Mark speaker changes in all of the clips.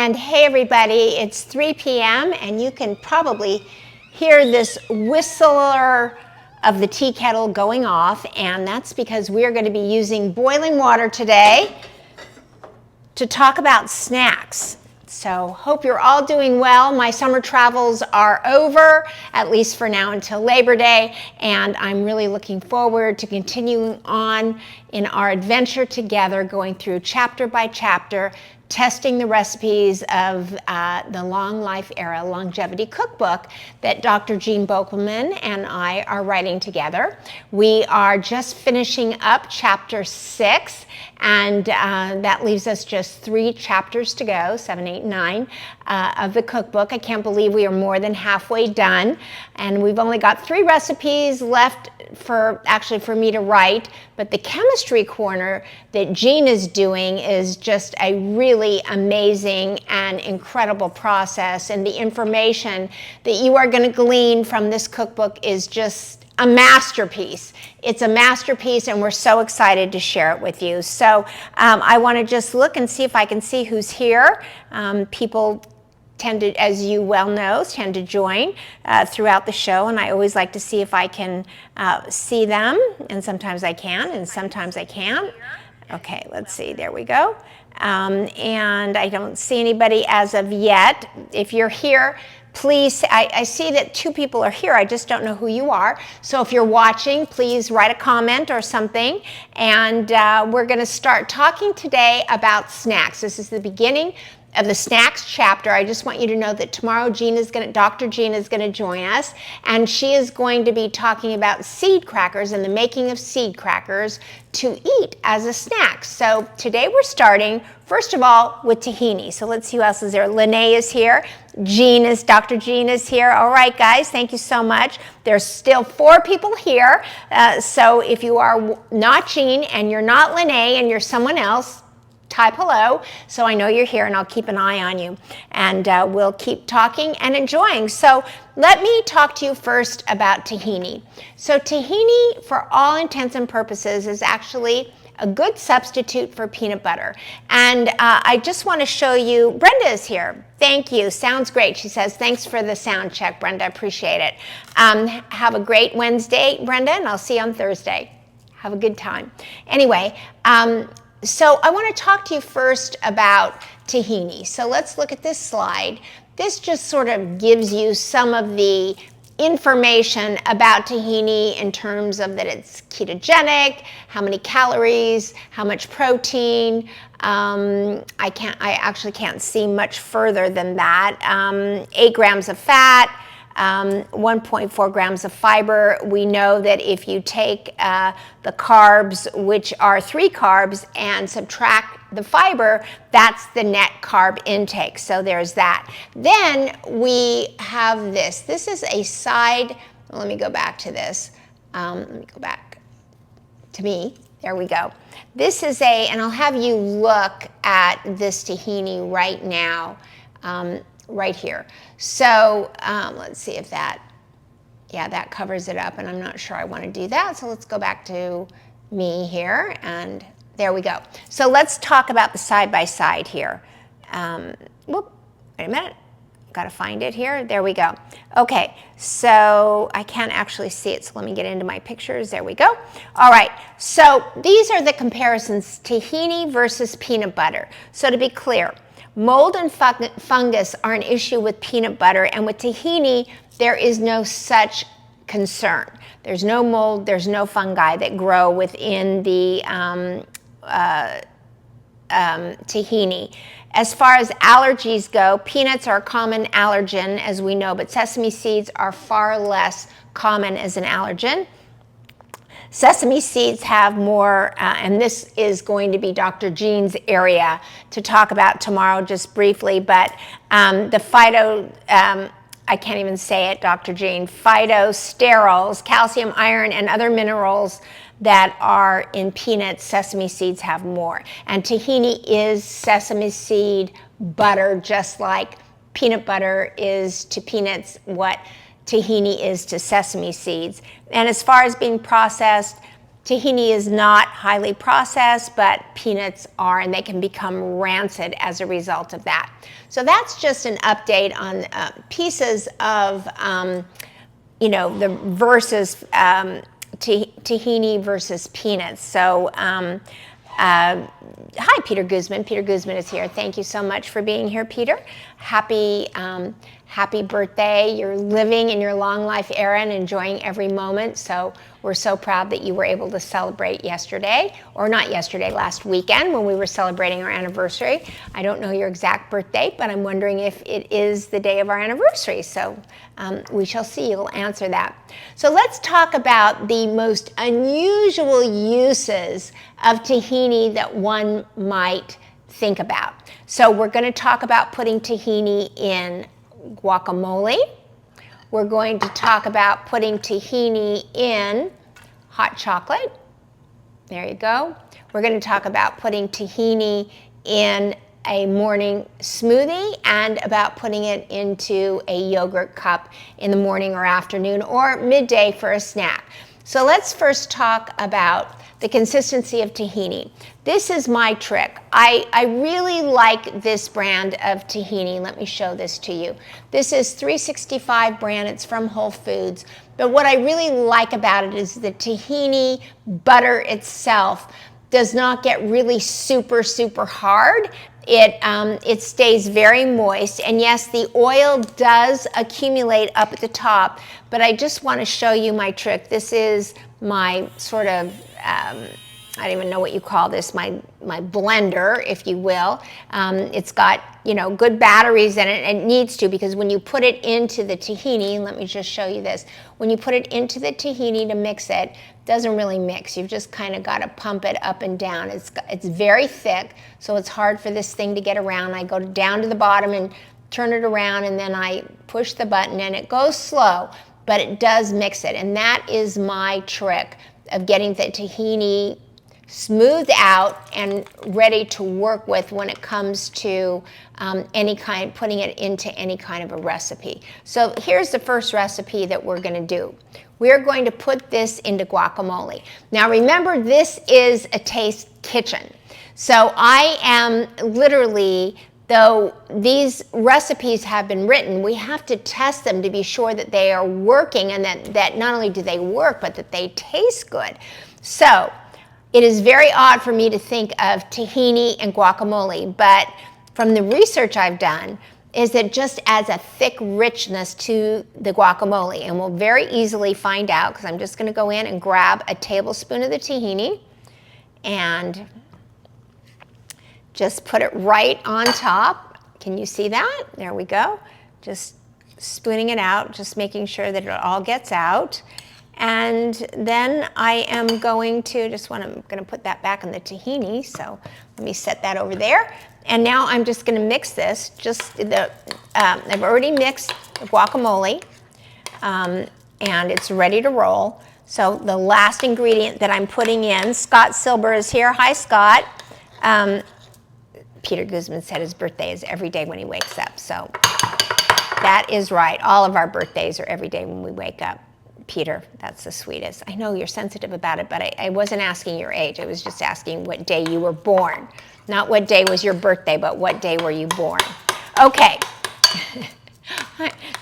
Speaker 1: And hey everybody, it's 3 p.m. and you can probably hear this whistler of the tea kettle going off, and that's because we're going to be using boiling water today to talk about snacks. So hope you're all doing well. My summer travels are over, at least for now until Labor Day, and I'm really looking forward to continuing on in our adventure together, going through chapter by chapter, testing the recipes of the Long Life Era Longevity Cookbook that Dr. Jean Bokelman and I are writing together. We are just finishing up chapter 6, and that leaves us just 3 chapters to go, 7, 8, 9 of the cookbook. I can't believe we are more than halfway done, and we've only got 3 recipes left for me to write, but the chemistry corner that Jean is doing is just a really amazing and incredible process, and the information that you are going to glean from this cookbook is just a masterpiece. It's a masterpiece, and we're so excited to share it with you. So I want to just look and see if I can see who's here. People tend to, as you well know, tend to join throughout the show, and I always like to see if I can see them, and sometimes I can, and sometimes I can't. Okay, let's see, there we go. And I don't see anybody as of yet. If you're here, please, I see that 2 people are here, I just don't know who you are. So if you're watching, please write a comment or something, and we're gonna start talking today about snacks. This is the beginning of the snacks chapter. I just want you to know that tomorrow Dr. Jean is going to join us, and she is going to be talking about seed crackers and the making of seed crackers to eat as a snack. So today we're starting, first of all, with tahini. So let's see who else is there. Lene is here. Dr. Jean is here. All right, guys, thank you so much. There's still 4 people here. So if you are not Jean and you're not Lene and you're someone else, type hello, so I know you're here, and I'll keep an eye on you, and we'll keep talking and enjoying. So let me talk to you first about tahini. So tahini, for all intents and purposes, is actually a good substitute for peanut butter. And I just want to show you, Brenda is here. Thank you, sounds great. She says, thanks for the sound check, Brenda, appreciate it. Have a great Wednesday, Brenda, and I'll see you on Thursday. Have a good time. Anyway, so I want to talk to you first about tahini. So let's look at this slide. This just sort of gives you some of the information about tahini in terms of that it's ketogenic, how many calories, how much protein. I actually can't see much further than that. 8 grams of fat. 1.4 grams of fiber. We know that if you take the carbs, which are 3 carbs, and subtract the fiber, that's the net carb intake. So there's that. Then we have this. This is a side, let me go back to this. Let me go back to me. There we go. This is and I'll have you look at this tahini right now. Right here. So let's see if that covers it up, and I'm not sure I want to do that. So let's go back to me here, and there we go. So let's talk about the side by side here. Whoop, wait a minute. Got to find it here. There we go. Okay, so I can't actually see it, so let me get into my pictures. There we go. All right, so these are the comparisons, tahini versus peanut butter. So to be clear, mold and fungus are an issue with peanut butter, and with tahini, there is no such concern. There's no mold, there's no fungi that grow within the tahini. As far as allergies go, peanuts are a common allergen, as we know, but sesame seeds are far less common as an allergen. Sesame seeds have more, and this is going to be Dr. Jean's area to talk about tomorrow just briefly, but the I can't even say it, Dr. Jean, phytosterols, calcium, iron, and other minerals that are in peanuts, sesame seeds have more. And tahini is sesame seed butter, just like peanut butter is to peanuts what tahini is to sesame seeds. And as far as being processed, Tahini is not highly processed, but peanuts are, and they can become rancid as a result of that. So that's just an update on pieces of, the versus tahini versus peanuts. So, hi, Peter Guzman. Peter Guzman is here. Thank you so much for being here, Peter. Happy birthday. You're living in your long life era and enjoying every moment. So we're so proud that you were able to celebrate yesterday, or not yesterday, last weekend when we were celebrating our anniversary. I don't know your exact birth date, but I'm wondering if it is the day of our anniversary. So we shall see. You'll answer that. So let's talk about the most unusual uses of tahini that one might think about. So we're going to talk about putting tahini in guacamole. We're going to talk about putting tahini in hot chocolate. There you go. We're going to talk about putting tahini in a morning smoothie and about putting it into a yogurt cup in the morning or afternoon or midday for a snack. So let's first talk about the consistency of tahini. This is my trick. I really like this brand of tahini. Let me show this to you. This is 365 brand. It's from Whole Foods. But what I really like about it is the tahini butter itself does not get really super hard. It stays very moist, and yes, the oil does accumulate up at the top, but I just want to show you my trick. This is my sort of, I don't even know what you call this, my blender, if you will. It's got, good batteries in it, and it needs to, because when you put it into the tahini, let me just show you this. When you put it into the tahini to mix it, doesn't really mix. You've just kind of got to pump it up and down. It's very thick, so it's hard for this thing to get around. I go down to the bottom and turn it around, and then I push the button, and it goes slow, but it does mix it. And that is my trick of getting the tahini smoothed out and ready to work with when it comes to putting it into any kind of a recipe. So here's the first recipe that we're going to do. We're going to put this into guacamole. Now remember, this is a taste kitchen. So I am literally, though these recipes have been written, we have to test them to be sure that they are working, and that not only do they work, but that they taste good. So it is very odd for me to think of tahini and guacamole, but from the research I've done, is that just adds a thick richness to the guacamole, and we'll very easily find out, because I'm just going to go in and grab a tablespoon of the tahini and just put it right on top. Can you see that? There we go. Just spooning it out, just making sure that it all gets out. And then I am going to I'm going to put that back in the tahini, so let me set that over there. And now I'm just going to mix this. I've already mixed the guacamole, and it's ready to roll. So the last ingredient that I'm putting in, Scott Silber is here. Hi, Scott. Peter Guzman said his birthday is every day when he wakes up. So that is right. All of our birthdays are every day when we wake up. Peter, that's the sweetest. I know you're sensitive about it, but I wasn't asking your age. I was just asking what day you were born. Not what day was your birthday, but what day were you born. Okay.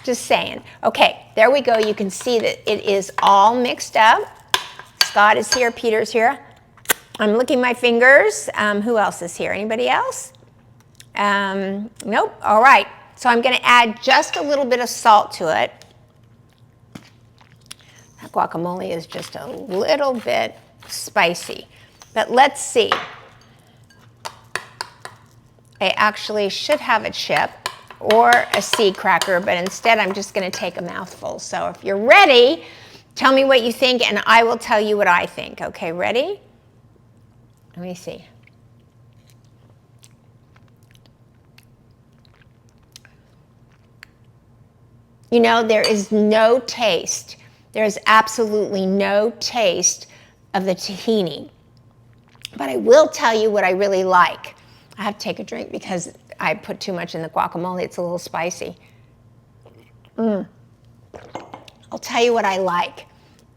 Speaker 1: Just saying. Okay, there we go. You can see that it is all mixed up. Scott is here. Peter's here. I'm licking my fingers. Who else is here? Anybody else? Nope. All right. So I'm going to add just a little bit of salt to it. That guacamole is just a little bit spicy. But let's see. I actually should have a chip or a seed cracker, but instead I'm just going to take a mouthful. So if you're ready, tell me what you think, and I will tell you what I think. Okay, ready? Let me see. You know, there is no taste. There is absolutely no taste of the tahini. But I will tell you what I really like. I have to take a drink because I put too much in the guacamole. It's a little spicy. I'll tell you what I like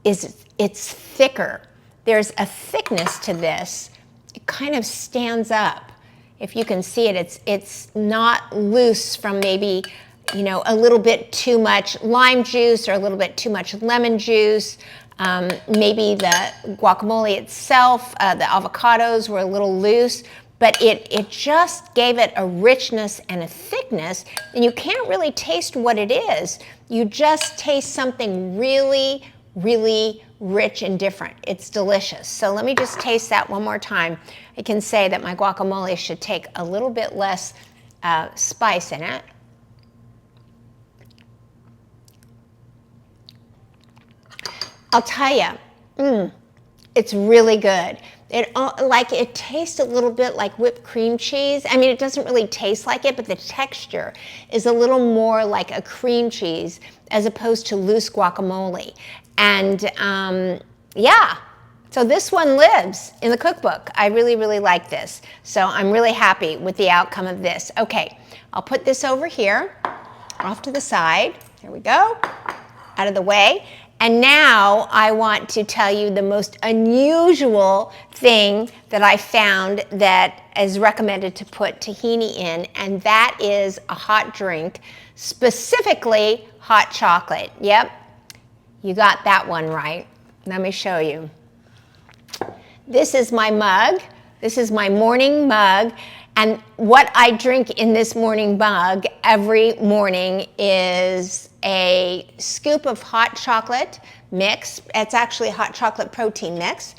Speaker 1: is it's thicker there's a thickness to this. It kind of stands up. If you can see it, it's not loose from maybe, you know, a little bit too much lime juice or a little bit too much lemon juice. Maybe the guacamole itself, the avocados were a little loose, but it just gave it a richness and a thickness, and you can't really taste what it is. You just taste something really, really rich and different. It's delicious. So let me just taste that one more time. I can say that my guacamole should take a little bit less spice in it. I'll tell you, it's really good. It tastes a little bit like whipped cream cheese. I mean, it doesn't really taste like it, but the texture is a little more like a cream cheese as opposed to loose guacamole. And yeah, so this one lives in the cookbook. I really, really like this. So I'm really happy with the outcome of this. Okay, I'll put this over here, off to the side. Here we go, out of the way. And now I want to tell you the most unusual thing that I found that is recommended to put tahini in, and that is a hot drink, specifically hot chocolate. Yep, you got that one right. Let me show you. This is my mug. This is my morning mug. And what I drink in this morning mug every morning is a scoop of hot chocolate mix. It's actually hot chocolate protein mix.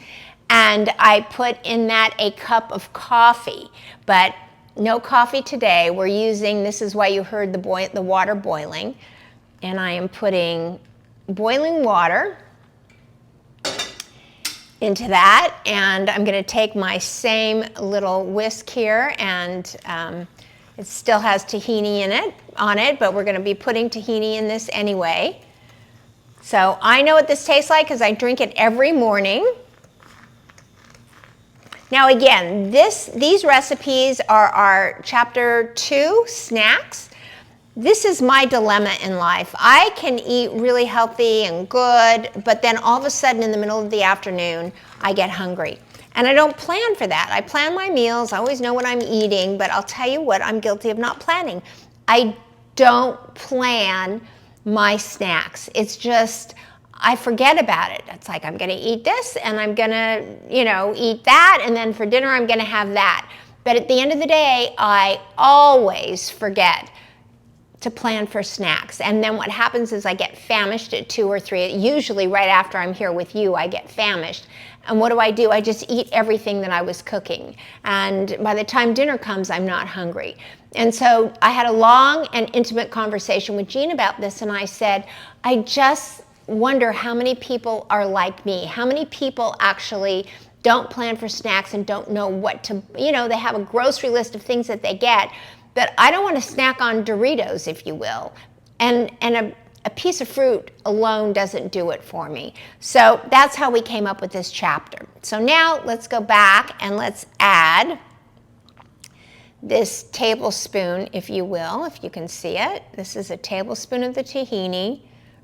Speaker 1: And I put in that a cup of coffee. But no coffee today. We're using, this is why you heard the water boiling. And I am putting boiling water into that, and I'm going to take my same little whisk here, and it still has tahini on it, but we're going to be putting tahini in this anyway. So I know what this tastes like because I drink it every morning. Now again, these recipes are our Chapter 2 snacks. This is my dilemma in life. I can eat really healthy and good, but then all of a sudden in the middle of the afternoon, I get hungry. And I don't plan for that. I plan my meals. I always know what I'm eating, but I'll tell you what, I'm guilty of not planning. I don't plan my snacks. It's just, I forget about it. It's like I'm going to eat this and I'm going to, you know, eat that, and then for dinner I'm going to have that. But at the end of the day, I always forget to plan for snacks. And then what happens is I get famished at 2 or 3. Usually right after I'm here with you, I get famished. And what do? I just eat everything that I was cooking. And by the time dinner comes, I'm not hungry. And so I had a long and intimate conversation with Jean about this, and I said, I just wonder how many people are like me. How many people actually don't plan for snacks and don't know what to, you know, they have a grocery list of things that they get, but I don't want to snack on Doritos, if you will. And a piece of fruit alone doesn't do it for me. So that's how we came up with this chapter. So now let's go back and let's add this tablespoon, if you will, if you can see it. This is a tablespoon of the tahini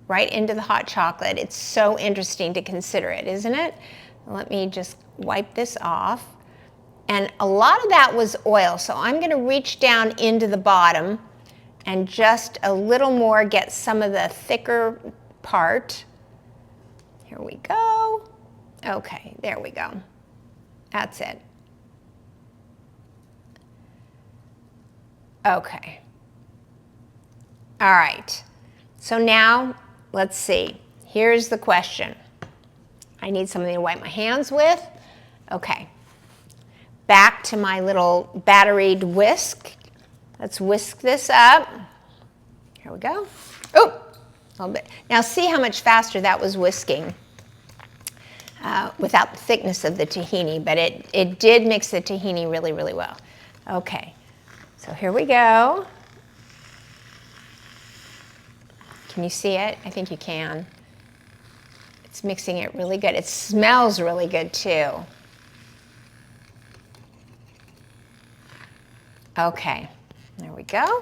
Speaker 1: right into the hot chocolate. It's so interesting to consider it, isn't it? Let me just wipe this off. And a lot of that was oil, so I'm going to reach down into the bottom and just a little more get some of the thicker part. Here we go. Okay, there we go. That's it. Okay. All right. So now, let's see. Here's the question. I need something to wipe my hands with. Okay. Back to my little batteried whisk. Let's whisk this up. Here we go. Oh, a little bit. Now see how much faster that was whisking without the thickness of the tahini, but it did mix the tahini really, really well. Okay, so here we go. Can you see it? I think you can. It's mixing it really good. It smells really good too. Okay, there we go.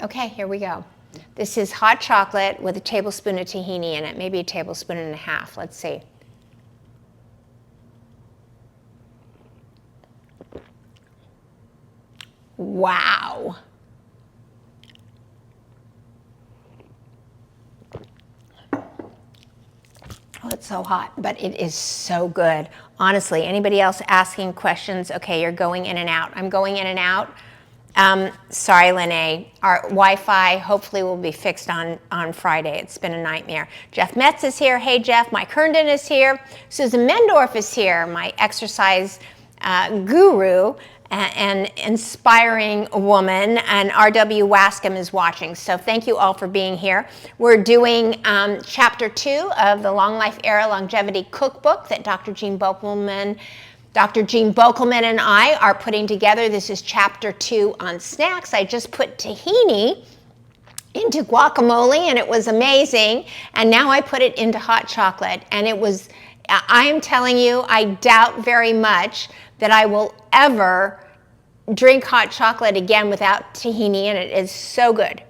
Speaker 1: Okay, here we go. This is hot chocolate with a tablespoon of tahini in it, maybe a tablespoon and a half. Let's see. Wow. Oh, it's so hot, but it is so good. Honestly, anybody else asking questions? Okay, you're going in and out. I'm going in and out. Sorry, Lene. Our Wi-Fi hopefully will be fixed on Friday. It's been a nightmare. Jeff Metz is here. Hey, Jeff. Mike Herndon is here. Susan Mendorf is here, my exercise guru and inspiring woman, and R.W. Wascom is watching. So thank you all for being here. We're doing Chapter 2 of the Long Life Era Longevity Cookbook that Dr. Jean Bokelman and I are putting together. This is Chapter 2 on snacks. I just put tahini into guacamole, and it was amazing. And now I put it into hot chocolate, and it was, I am telling you, I doubt very much that I will ever drink hot chocolate again without tahini in it. It's so good.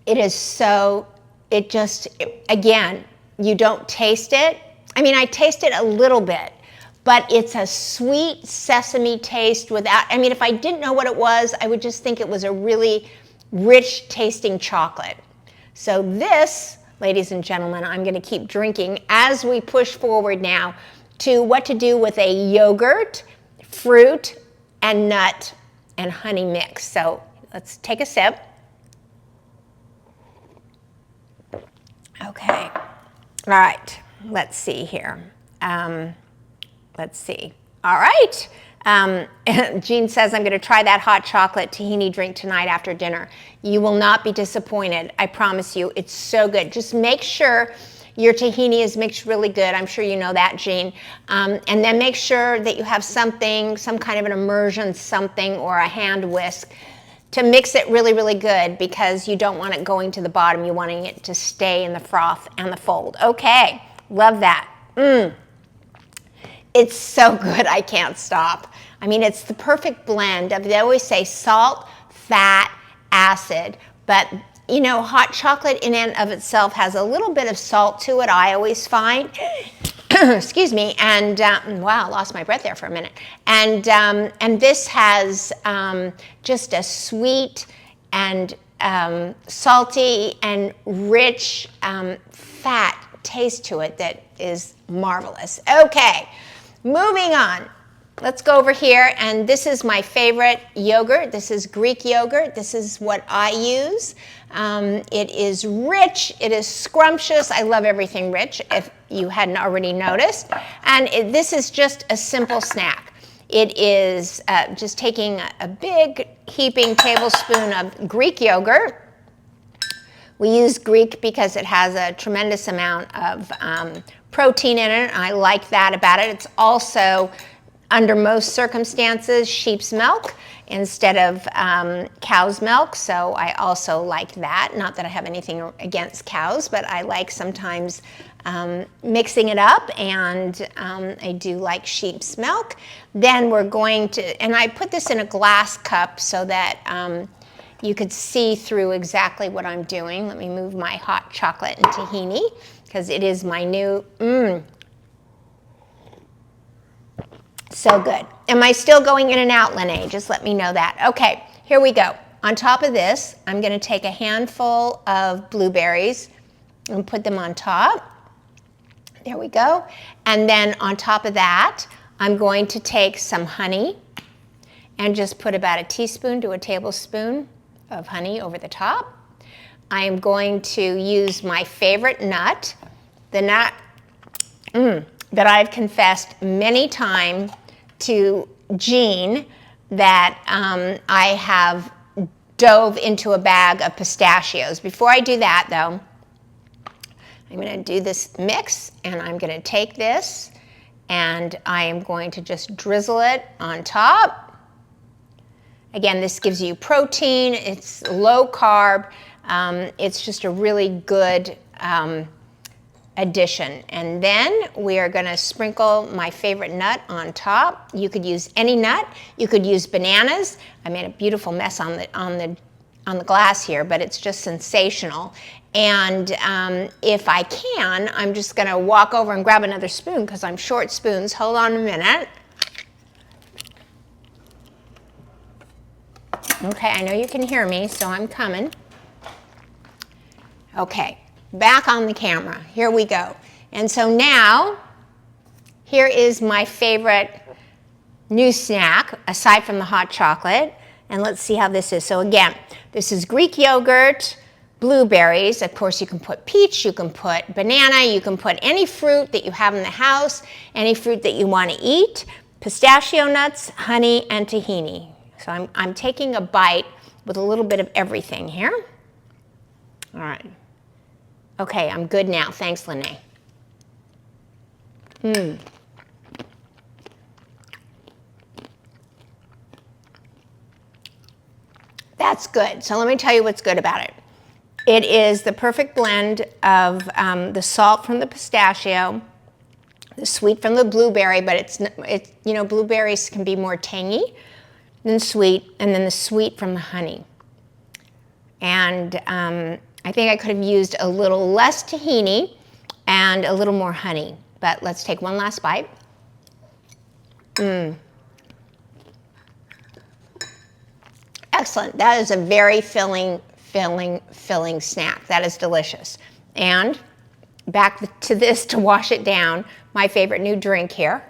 Speaker 1: It is so, it just, again, you don't taste it. I mean, I taste it a little bit, but it's a sweet sesame taste without, I mean, if I didn't know what it was, I would just think it was a really rich tasting chocolate. So this, ladies and gentlemen, I'm going to keep drinking as we push forward now to what to do with a yogurt, fruit, and nut and honey mix. So let's take a sip. Okay. All right. Let's see here. Let's see. All right. Jean says, I'm going to try that hot chocolate tahini drink tonight after dinner. You will not be disappointed. I promise you. It's so good. Just make sure your tahini is mixed really good. I'm sure you know that, Jean. And then make sure that you have something, some kind of an immersion something or a hand whisk to mix it really, really good, because you don't want it going to the bottom. You want it to stay in the froth and the fold. Okay. Love that. It's so good, I can't stop. I mean, it's the perfect blend of, they always say salt, fat, acid, but you know, hot chocolate in and of itself has a little bit of salt to it, I always find. Excuse me, and wow, I lost my breath there for a minute. And this has just a sweet and salty and rich fat taste to it that is marvelous. Okay, moving on. Let's go over here, and this is my favorite yogurt. This is Greek yogurt. This is what I use. It is rich. It is scrumptious. I love everything rich, if you hadn't already noticed. And this is just a simple snack. It is just taking a big heaping tablespoon of Greek yogurt. We use Greek because it has a tremendous amount of protein in it. I like that about it. It's also, under most circumstances, sheep's milk instead of cow's milk, so I also like that. Not that I have anything against cows, but I like sometimes mixing it up, and I do like sheep's milk. Then we're going to, and I put this in a glass cup so that you could see through exactly what I'm doing. Let me move my hot chocolate and tahini, because it is my new, so good. Am I still going in and out, Lene? Just let me know that. Okay, here we go. On top of this, I'm going to take a handful of blueberries and put them on top. There we go. And then on top of that, I'm going to take some honey and just put about a teaspoon to a tablespoon of honey over the top. I am going to use my favorite nut, the nut that I've confessed many times to Jean that I have dove into a bag of pistachios. Before I do that, though, I'm going to do this mix, and I'm going to take this, and I am going to just drizzle it on top. Again, this gives you protein. It's low carb. It's just a really good addition. And then we are going to sprinkle my favorite nut on top. You could use any nut. You could use bananas. I made a beautiful mess on the glass here, but it's just sensational. And if I can, I'm just going to walk over and grab another spoon because I'm short spoons. Hold on a minute. Okay, I know you can hear me, so I'm coming. Okay, back on the camera. Here we go. And so now, here is my favorite new snack, aside from the hot chocolate. And let's see how this is. So again, this is Greek yogurt, blueberries. Of course, you can put peach, you can put banana, you can put any fruit that you have in the house, any fruit that you want to eat, pistachio nuts, honey, and tahini. So I'm taking a bite with a little bit of everything here. All right. Okay, I'm good now. Thanks, Lene. That's good. So let me tell you what's good about it. It is the perfect blend of the salt from the pistachio, the sweet from the blueberry, but it's you know, blueberries can be more tangy than sweet, and then the sweet from the honey. And I think I could have used a little less tahini and a little more honey. But let's take one last bite. Excellent. That is a very filling snack. That is delicious. And back to this to wash it down, my favorite new drink here.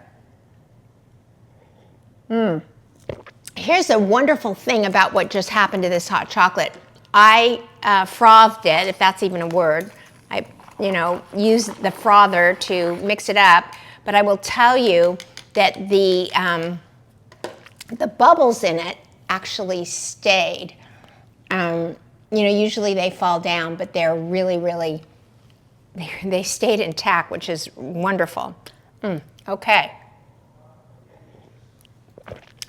Speaker 1: Here's a wonderful thing about what just happened to this hot chocolate. I frothed it, if that's even a word. I, used the frother to mix it up. But I will tell you that the bubbles in it actually stayed. Usually they fall down, but they're really, they stayed intact, which is wonderful. Okay.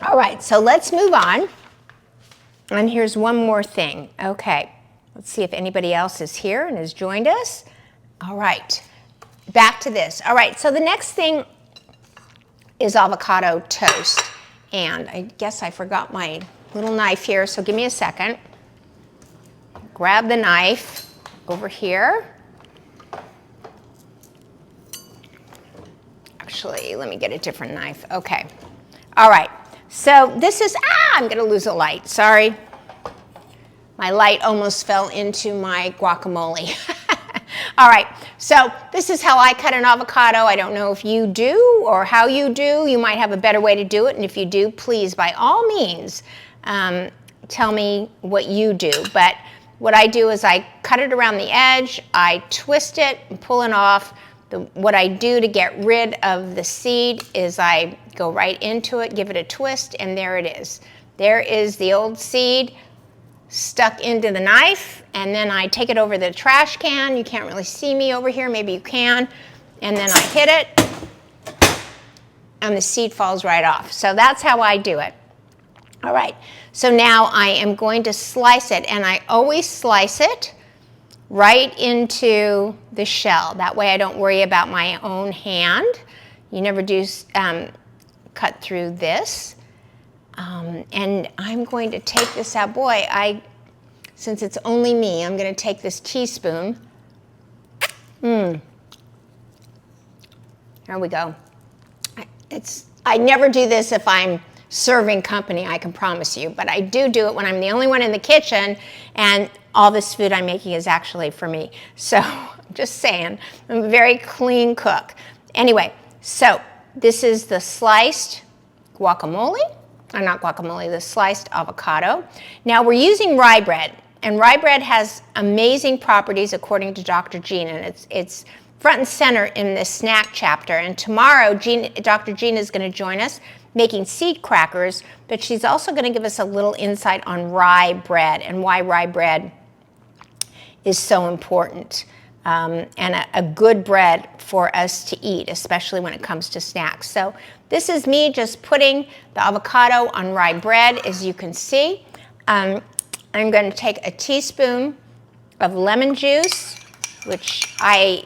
Speaker 1: All right, so let's move on. And here's one more thing. Okay, let's see if anybody else is here and has joined us. All right, back to this. All right, so the next thing is avocado toast. And I guess I forgot my little knife here, so give me a second. Grab the knife over here. Actually, let me get a different knife. Okay. All right. So this is, I'm going to lose a light. Sorry. My light almost fell into my guacamole. All right. So this is how I cut an avocado. I don't know if you do or how you do. You might have a better way to do it. And if you do, please, by all means, tell me what you do. But what I do is I cut it around the edge. I twist it and pull it off. What I do to get rid of the seed is I go right into it, give it a twist, and there it is. There is the old seed stuck into the knife, and then I take it over the trash can. You can't really see me over here, maybe you can. And then I hit it, and the seed falls right off. So that's how I do it. All right, so now I am going to slice it, and I always slice it right into the shell. That way I don't worry about my own hand. You never do cut through this. And I'm going to take this out. Boy, since it's only me, I'm going to take this teaspoon. Here we go. I never do this if I'm serving company, I can promise you, but I do it when I'm the only one in the kitchen, and all this food I'm making is actually for me. So I'm just saying, I'm a very clean cook. Anyway, so this is the sliced guacamole, or not guacamole, the sliced avocado. Now we're using rye bread, and rye bread has amazing properties according to Dr. Jean, and it's front and center in this snack chapter. And tomorrow, Dr. Jean is going to join us making seed crackers, but she's also going to give us a little insight on rye bread and why rye bread is so important, and a good bread for us to eat, especially when it comes to snacks. So this is me just putting the avocado on rye bread, as you can see. I'm going to take a teaspoon of lemon juice, which I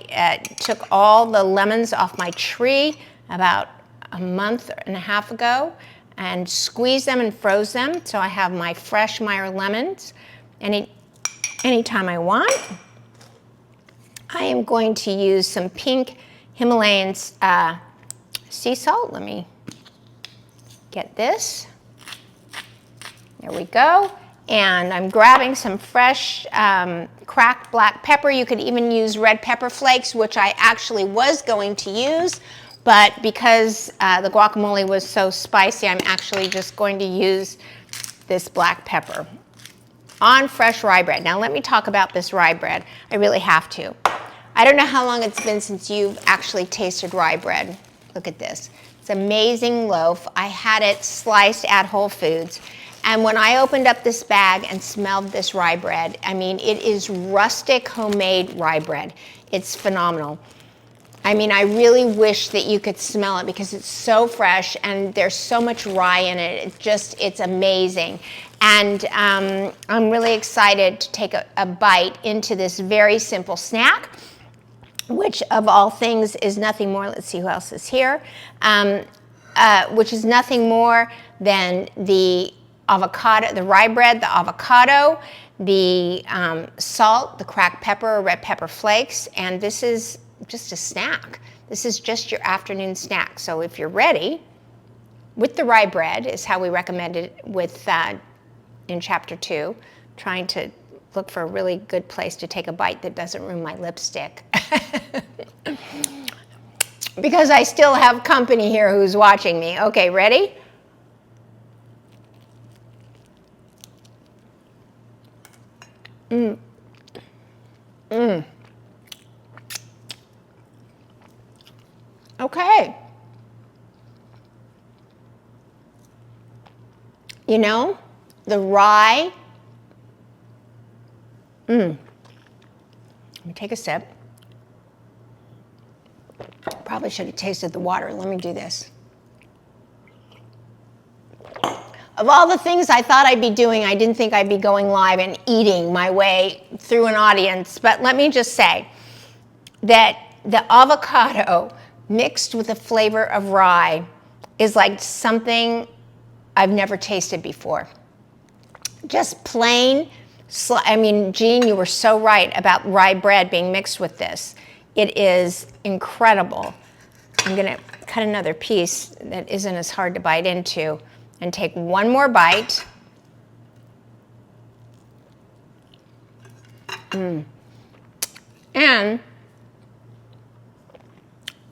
Speaker 1: took all the lemons off my tree about a month and a half ago and squeezed them and froze them. So I have my fresh Meyer lemons anytime I want. I am going to use some pink Himalayan sea salt. Let me get this. There we go. And I'm grabbing some fresh cracked black pepper. You could even use red pepper flakes, which I actually was going to use, but because the guacamole was so spicy, I'm actually just going to use this black pepper on fresh rye bread. Now let me talk about this rye bread. I really have to. I don't know how long it's been since you've actually tasted rye bread. Look at this. It's an amazing loaf. I had it sliced at Whole Foods. And when I opened up this bag and smelled this rye bread, I mean, it is rustic homemade rye bread. It's phenomenal. I mean, I really wish that you could smell it because it's so fresh and there's so much rye in it. It's amazing. And I'm really excited to take a bite into this very simple snack, which of all things is nothing more, let's see who else is here, which is nothing more than the avocado, the rye bread, the avocado, the salt, the cracked pepper, red pepper flakes, and this is just a snack. This is just your afternoon snack. So if you're ready, with the rye bread is how we recommend it with in chapter 2, trying to look for a really good place to take a bite that doesn't ruin my lipstick. Because I still have company here who's watching me. Okay, ready? Okay. You know, the rye. Let me take a sip. Probably should have tasted the water. Let me do this. Of all the things I thought I'd be doing, I didn't think I'd be going live and eating my way through an audience. But let me just say that the avocado mixed with the flavor of rye is like something I've never tasted before. Just plain, I mean, Jean, you were so right about rye bread being mixed with this. It is incredible. I'm gonna cut another piece that isn't as hard to bite into and take one more bite. And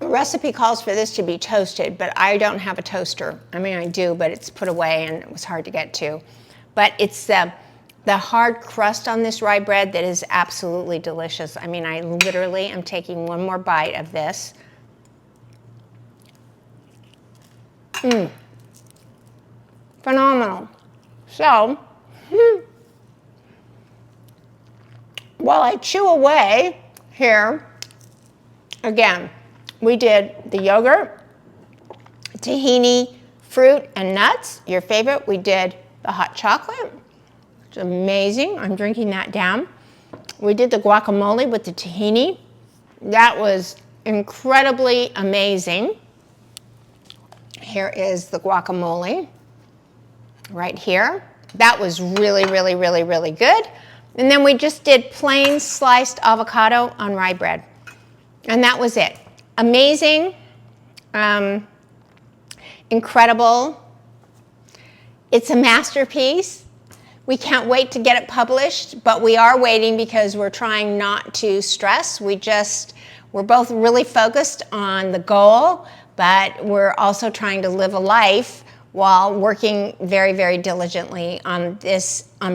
Speaker 1: the recipe calls for this to be toasted, but I don't have a toaster. I mean, I do, but it's put away and it was hard to get to. But it's the hard crust on this rye bread that is absolutely delicious. I mean, I literally am taking one more bite of this. Phenomenal. So, while I chew away here, again, we did the yogurt, tahini, fruit, and nuts. Your favorite, we did the hot chocolate. It's amazing. I'm drinking that down. We did the guacamole with the tahini. That was incredibly amazing. Here is the guacamole right here. That was really, really, really, really good. And then we just did plain sliced avocado on rye bread. And that was it. Amazing, incredible. It's a masterpiece. We can't wait to get it published, but we are waiting because we're trying not to stress. We're both really focused on the goal, but we're also trying to live a life while working very, very diligently on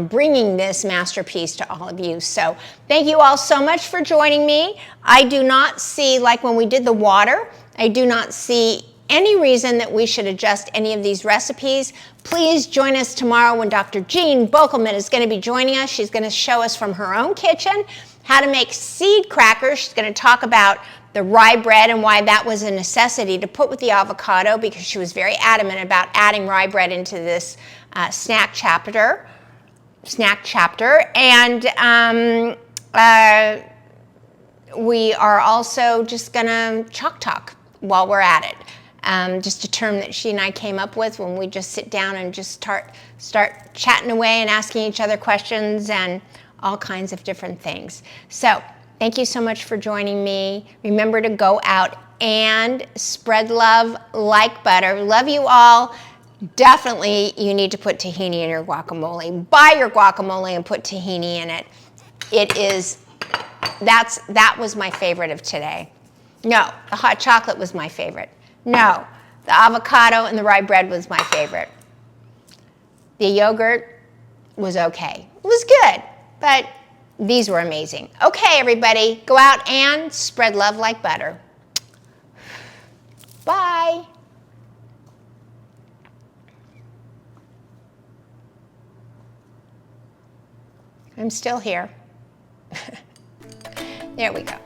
Speaker 1: bringing this masterpiece to all of you. So thank you all so much for joining me. I do not see, like when we did the water, I do not see any reason that we should adjust any of these recipes. Please join us tomorrow when Dr. Jean Bokelman is going to be joining us. She's going to show us from her own kitchen how to make seed crackers. She's going to talk about the rye bread and why that was a necessity to put with the avocado, because she was very adamant about adding rye bread into this snack chapter. And we are also just going to chalk talk while we're at it. Just a term that she and I came up with when we just sit down and just start chatting away and asking each other questions and all kinds of different things. So thank you so much for joining me. Remember to go out and spread love like butter. Love you all. definitely you need to put tahini in your guacamole. Buy your guacamole and put tahini in it. It is, that was my favorite of today. No, the hot chocolate was my favorite. No, the avocado and the rye bread was my favorite. The yogurt was okay. It was good, but these were amazing. Okay, everybody, go out and spread love like butter. Bye. I'm still here. There we go.